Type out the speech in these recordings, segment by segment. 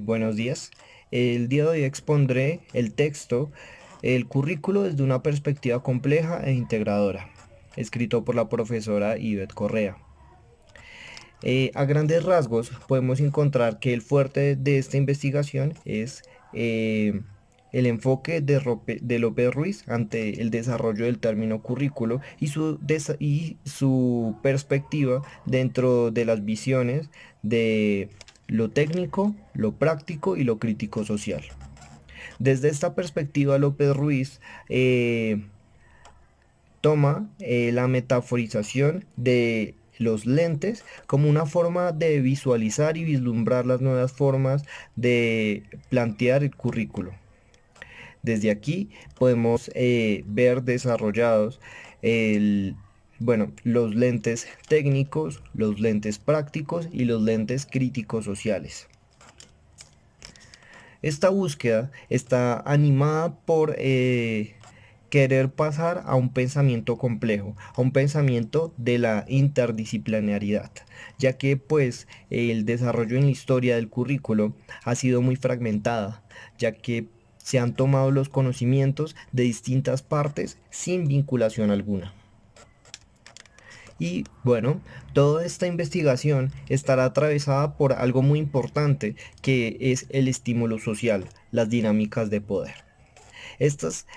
Buenos días. El día de hoy expondré el texto El currículo desde una perspectiva compleja e integradora, escrito por la profesora Ivette Correa. A grandes rasgos podemos encontrar que el fuerte de esta investigación es eh, el enfoque de López Ruiz ante el desarrollo del término currículo y su perspectiva dentro de las visiones de lo técnico, lo práctico y lo crítico social. Desde esta perspectiva, López Ruiz toma la metaforización de los lentes como una forma de visualizar y vislumbrar las nuevas formas de plantear el currículo. Desde aquí podemos ver desarrollados el, los lentes técnicos, los lentes prácticos y los lentes críticos sociales. Esta búsqueda está animada por querer pasar a un pensamiento complejo, a un pensamiento de la interdisciplinariedad, ya que pues el desarrollo en la historia del currículo ha sido muy fragmentada, ya que se han tomado los conocimientos de distintas partes sin vinculación alguna. Y bueno, toda esta investigación estará atravesada por algo muy importante que es el estímulo social, las dinámicas de poder. Estas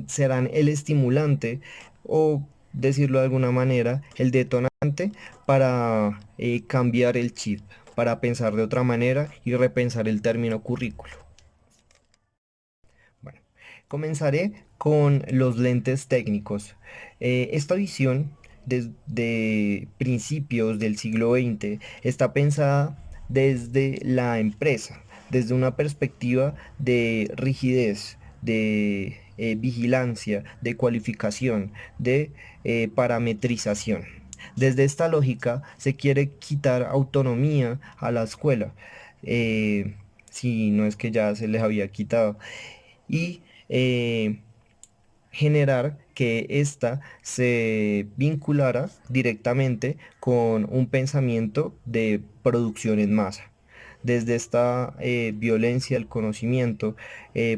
serán el estimulante o, decirlo de alguna manera, el detonante para cambiar el chip, para pensar de otra manera y repensar el término currículo. Bueno, comenzaré con los lentes técnicos. Esta visión desde principios del siglo XX está pensada desde la empresa, desde una perspectiva de rigidez, de vigilancia, de cualificación, de parametrización. Desde esta lógica se quiere quitar autonomía a la escuela, si no es que ya se les había quitado, y generar que ésta se vinculara directamente con un pensamiento de producción en masa. Desde esta violencia del conocimiento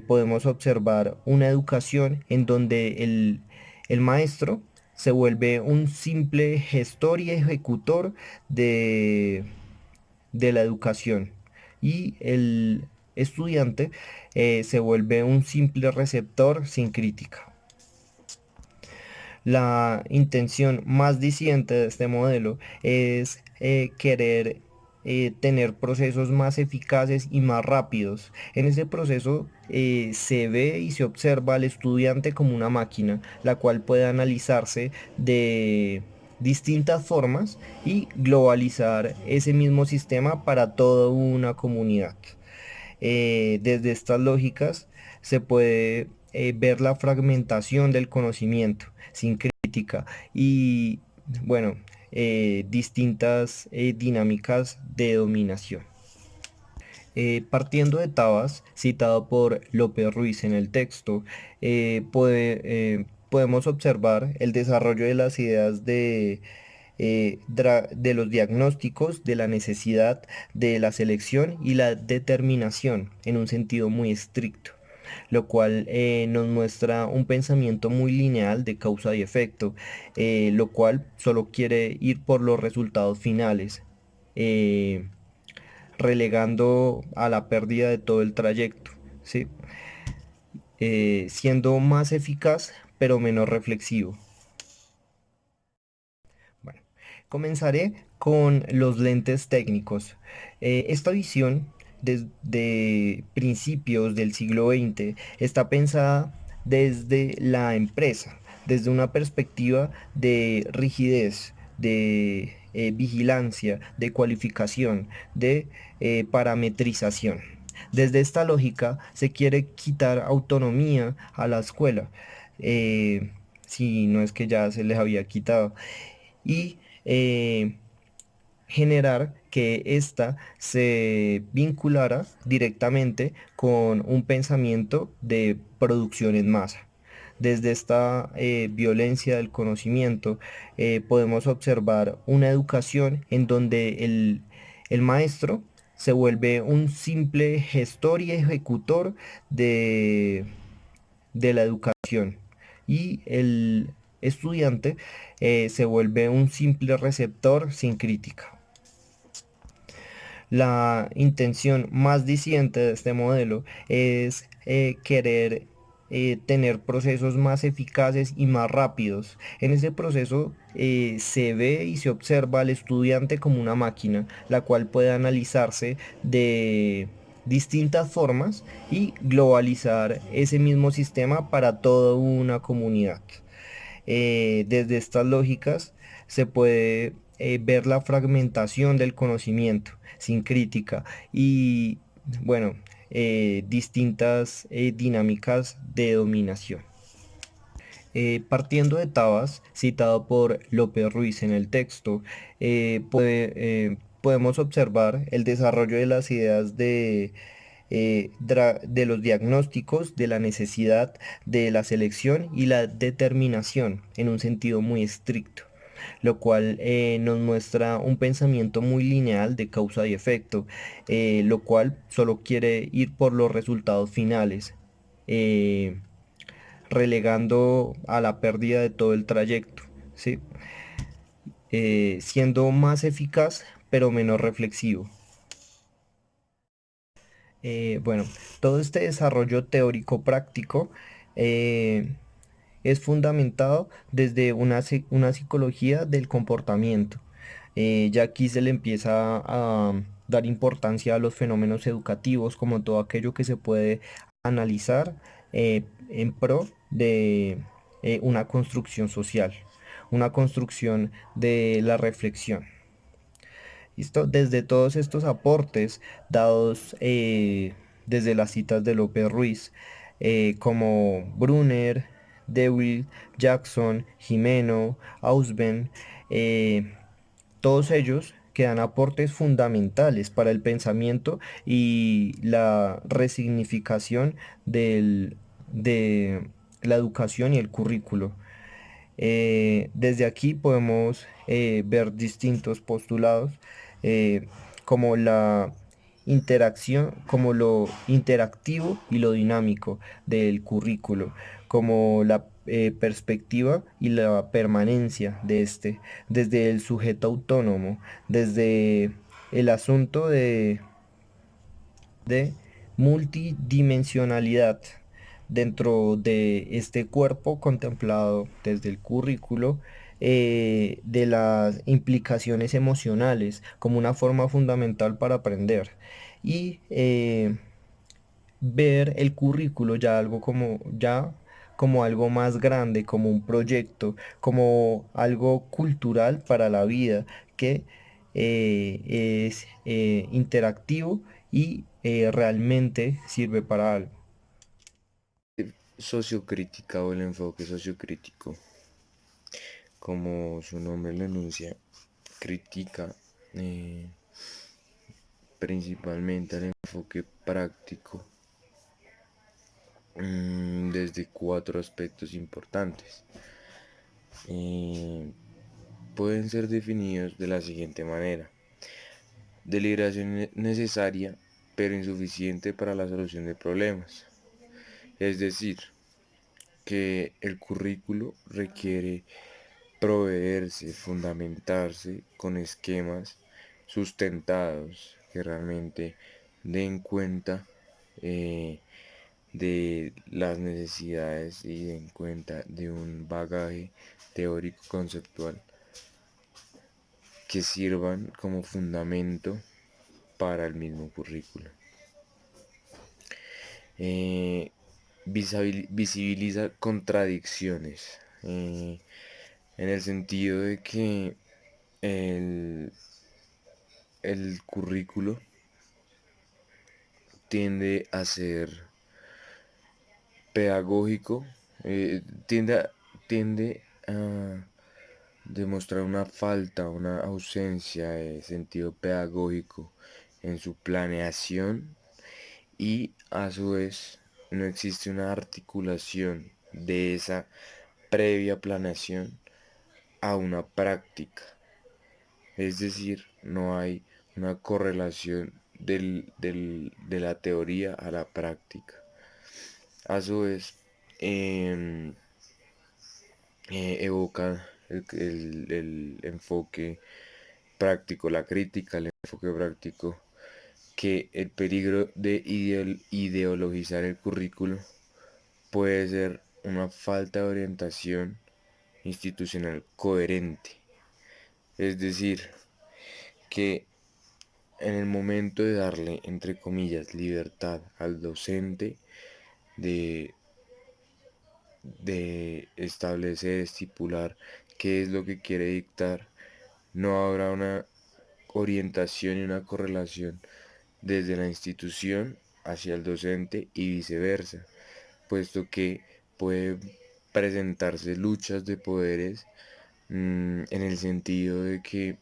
podemos observar una educación en donde el maestro se vuelve un simple gestor y ejecutor de, de la educación y el estudiante se vuelve un simple receptor sin crítica. La intención más diciente de este modelo es querer tener procesos más eficaces y más rápidos. En ese proceso se ve y se observa al estudiante como una máquina, la cual puede analizarse de distintas formas y globalizar ese mismo sistema para toda una comunidad. Desde estas lógicas se puede ver la fragmentación del conocimiento sin crítica y, bueno, distintas dinámicas de dominación. Partiendo de Tabas, citado por López Ruiz en el texto, podemos observar el desarrollo de las ideas de los diagnósticos, de la necesidad, de la selección y la determinación en un sentido muy estricto, lo cual nos muestra un pensamiento muy lineal de causa y efecto, lo cual solo quiere ir por los resultados finales. eh, Relegando a la pérdida de todo el trayecto, ¿sí? Siendo más eficaz pero menos reflexivo. Bueno, comenzaré con los lentes técnicos. Esta visión desde principios del siglo XX está pensada desde la empresa, desde una perspectiva de rigidez, de vigilancia, de cualificación, de parametrización. Desde esta lógica se quiere quitar autonomía a la escuela, si no es que ya se les había quitado, y generar que ésta se vinculara directamente con un pensamiento de producción en masa. Desde esta violencia del conocimiento podemos observar una educación en donde el maestro se vuelve un simple gestor y ejecutor de, de la educación y el estudiante se vuelve un simple receptor sin crítica. La intención más diciente de este modelo es querer tener procesos más eficaces y más rápidos. En ese proceso se ve y se observa al estudiante como una máquina, la cual puede analizarse de distintas formas y globalizar ese mismo sistema para toda una comunidad. Desde estas lógicas se puede ver la fragmentación del conocimiento sin crítica y, bueno, distintas dinámicas de dominación. Partiendo de Tabas, citado por López Ruiz en el texto, podemos observar el desarrollo de las ideas de los diagnósticos, de la necesidad, de la selección y la determinación en un sentido muy estricto, lo cual nos muestra un pensamiento muy lineal de causa y efecto, lo cual solo quiere ir por los resultados finales, eh, relegando a la pérdida de todo el trayecto, ¿sí? Siendo más eficaz pero menos reflexivo. Bueno, todo este desarrollo teórico práctico eh, es fundamentado desde una psicología del comportamiento. Ya aquí se le empieza a dar importancia a los fenómenos educativos como todo aquello que se puede analizar en pro de una construcción social, una construcción de la reflexión. ¿Listo? Desde todos estos aportes dados desde las citas de López Ruiz, como Brunner, Dewey, Jackson, Jimeno, Ausben, eh, todos ellos que dan aportes fundamentales para el pensamiento y la resignificación de la educación y el currículo. Desde aquí podemos ver distintos postulados eh, como la interacción, como lo interactivo y lo dinámico del currículo, como la perspectiva y la permanencia de este, desde el sujeto autónomo, desde el asunto de multidimensionalidad dentro de este cuerpo contemplado desde el currículo, de las implicaciones emocionales como una forma fundamental para aprender y ver el currículo ya algo como algo más grande, como un proyecto, como algo cultural para la vida que es interactivo y realmente sirve para algo. Sociocrítica o el enfoque sociocrítico, como su nombre lo enuncia, critica eh, principalmente al enfoque práctico desde cuatro aspectos importantes. Eh, Pueden ser definidos de la siguiente manera. Deliberación necesaria pero insuficiente para la solución de problemas. Es decir, que el currículo requiere proveerse, fundamentarse con esquemas sustentados que realmente den cuenta eh, de las necesidades y den cuenta de un bagaje teórico conceptual que sirvan como fundamento para el mismo currículo. Eh, Visibiliza contradicciones en el sentido de que el, el currículo tiende a ser pedagógico, tiende a demostrar una falta, una ausencia de sentido pedagógico en su planeación y a su vez no existe una articulación de esa previa planeación a una práctica. Es decir, no hay una correlación de la teoría a la práctica. A su vez, em, evoca el enfoque práctico, la crítica al enfoque práctico, que el peligro de ideologizar el currículo puede ser una falta de orientación institucional coherente. Es decir, que en el momento de darle, entre comillas, libertad al docente de, de establecer, estipular qué es lo que quiere dictar, no habrá una orientación y una correlación desde la institución hacia el docente y viceversa, puesto que puede presentarse luchas de poderes en el sentido de que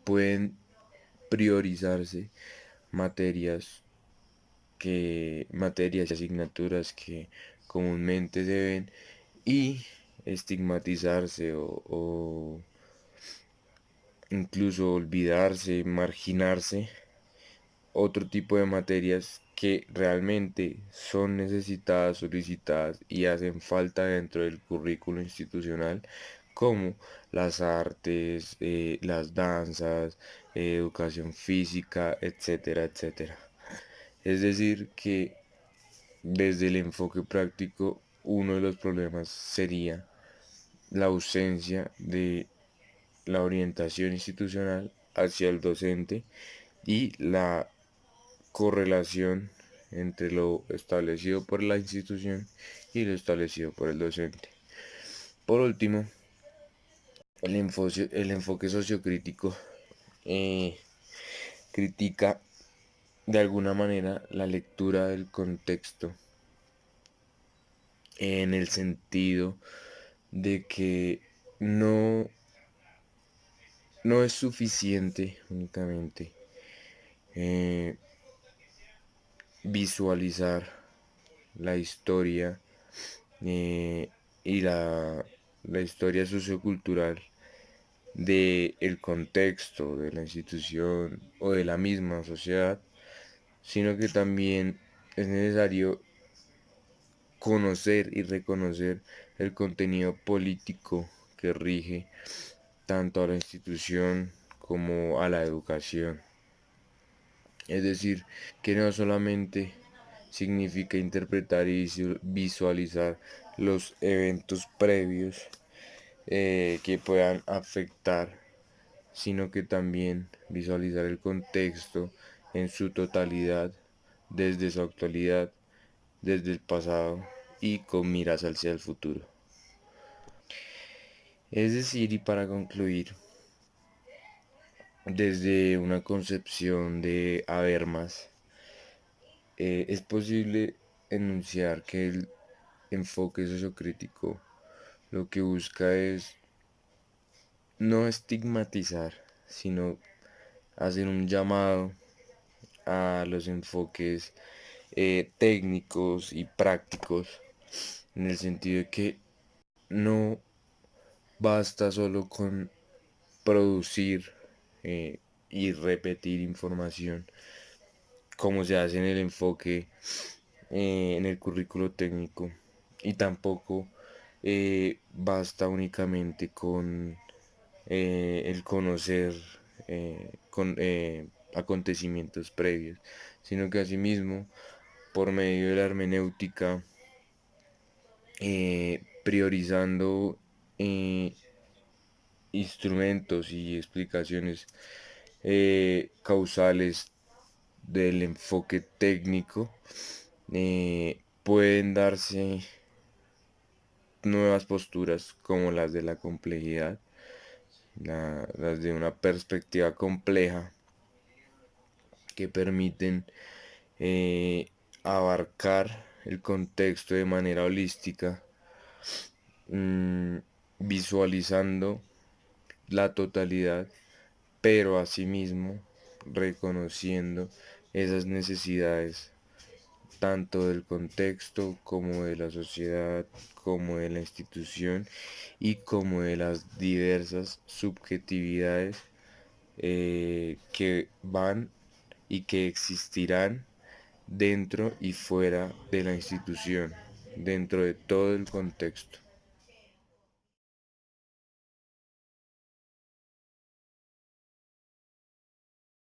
pueden priorizarse materias materias y asignaturas que comúnmente se ven y estigmatizarse o incluso olvidarse, marginarse otro tipo de materias que realmente son necesitadas, solicitadas y hacen falta dentro del currículo institucional, como las artes, las danzas, educación física, etcétera, etcétera. Es decir, que desde el enfoque práctico, uno de los problemas sería la ausencia de la orientación institucional hacia el docente y la correlación entre lo establecido por la institución y lo establecido por el docente. Por último, el enfoque sociocrítico eh, critica de alguna manera la lectura del contexto en el sentido de que no, no es suficiente únicamente eh, visualizar la historia eh, y la historia sociocultural de el contexto de la institución o de la misma sociedad, sino que también es necesario conocer y reconocer el contenido político que rige tanto a la institución como a la educación. Es decir, que no solamente significa interpretar y visualizar los eventos previos que puedan afectar, sino que también visualizar el contexto en su totalidad, desde su actualidad, desde el pasado y con miras hacia el futuro. Es decir, y para concluir, desde una concepción de Habermas, es posible enunciar que el enfoque sociocrítico lo que busca es no estigmatizar, sino hacer un llamado a los enfoques técnicos y prácticos, en el sentido de que no basta solo con producir y repetir información como se hace en el enfoque en el currículo técnico, y tampoco basta únicamente con el conocer acontecimientos previos, sino que asimismo, por medio de la hermenéutica, priorizando eh, instrumentos y explicaciones causales del enfoque técnico, pueden darse nuevas posturas como las de la complejidad, las de una perspectiva compleja que permiten eh, abarcar el contexto de manera holística, mmm, visualizando la totalidad, pero asimismo reconociendo esas necesidades tanto del contexto como de la sociedad, como de la institución y como de las diversas subjetividades que van y que existirán dentro y fuera de la institución, dentro de todo el contexto.